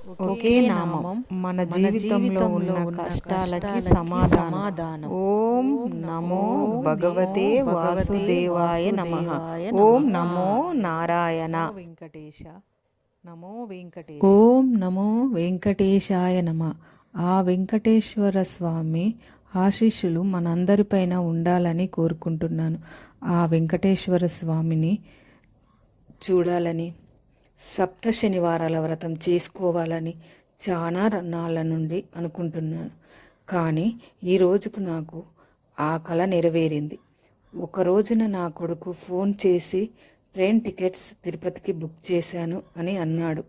ఒకే నామం మన జీవితంలో ఉన్న కష్టాలకి సమాధానం. ఓం నమో భగవతే వాసుదేవాయ నమః. ఓం నమో నారాయణ. వెంకటేశ నమో వెంకటేశ. ఓం నమో వెంకటేశాయ నమ. ఆ వెంకటేశ్వర స్వామి ఆశీస్సులు మనందరిపైన ఉండాలని కోరుకుంటున్నాను. ఆ వెంకటేశ్వర స్వామిని చూడాలని, సప్త శనివారాల వ్రతం చేసుకోవాలని చాలా నాళ్ళ నుండి అనుకుంటున్నాను. కానీ ఈ రోజుకు నాకు ఆ కళ నెరవేరింది. ఒక రోజున నా కొడుకు ఫోన్ చేసి ట్రైన్ టికెట్స్ తిరుపతికి బుక్ చేశాను అని అన్నాడు.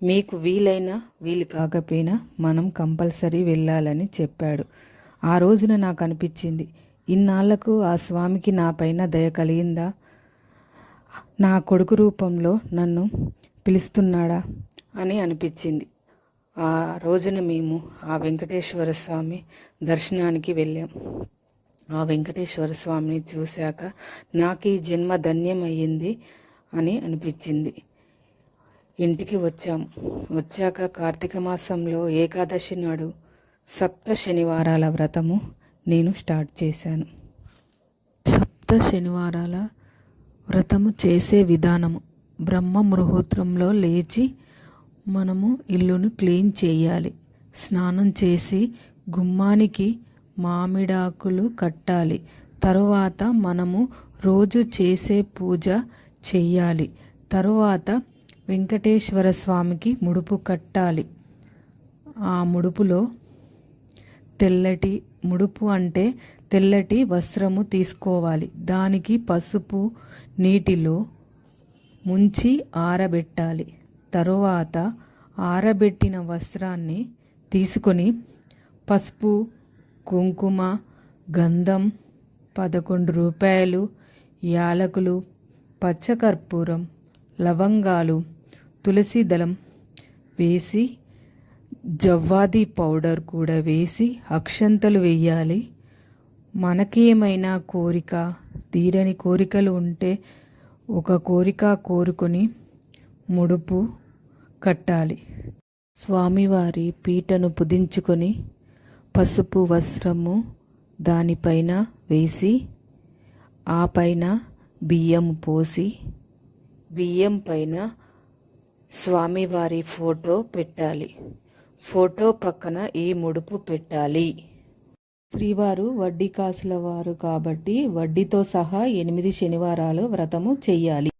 మీకు వీలైనా వీలు కాకపోయినా మనం కంపల్సరీ వెళ్ళాలని చెప్పాడు. ఆ రోజున నాకు అనిపించింది, ఇన్నాళ్లకు ఆ స్వామికి నా పైన దయ కలిగిందా, నా కొడుకు రూపంలో నన్ను పిలుస్తున్నాడా అని అనిపించింది. ఆ రోజున మేము ఆ వెంకటేశ్వర స్వామి దర్శనానికి వెళ్ళాం. ఆ వెంకటేశ్వర స్వామిని చూశాక నాకు ఈ జన్మ ధన్యమయ్యింది అని అనిపించింది. ఇంటికి వచ్చాక కార్తీక మాసంలో ఏకాదశి నాడు సప్త శనివారాల వ్రతము నేను స్టార్ట్ చేశాను. సప్త శనివారాల వ్రతము చేసే విధానము: బ్రహ్మ ముహూర్తంలో లేచి మనము ఇల్లును క్లీన్ చేయాలి. స్నానం చేసి గుమ్మానికి మామిడాకులు కట్టాలి. తరువాత మనము రోజు చేసే పూజ చెయ్యాలి. తరువాత వెంకటేశ్వర స్వామికి ముడుపు కట్టాలి. ఆ ముడుపులో ముడుపు అంటే తెల్లటి వస్త్రము తీసుకోవాలి. దానికి పసుపు నీటిలో ముంచి ఆరబెట్టాలి. తరువాత ఆరబెట్టిన వస్త్రాన్ని తీసుకొని పసుపు, కుంకుమ, గంధం, 11 రూపాయలు, యాలకులు, పచ్చకర్పూరం, లవంగాలు, తులసి దళం వేసి జవ్వాది పౌడర్ కూడా వేసి అక్షంతలు వేయాలి. మనకి ఏమైనా తీరని కోరికలు ఉంటే ఒక కోరిక కోరుకొని ముడుపు కట్టాలి. స్వామివారి పీటను పుదించుకొని పసుపు వస్త్రము దానిపైన వేసి ఆ పైన బియ్యం పోసి బియ్యం పైన స్వామివారి ఫోటో పెట్టాలి. ఫోటో పక్కన ఈ ముడుపు పెట్టాలి. శ్రీవారు వడ్డీ కాసుల వారు కాబట్టి వడ్డీతో సహా 8 శనివారాలు వ్రతము చెయ్యాలి.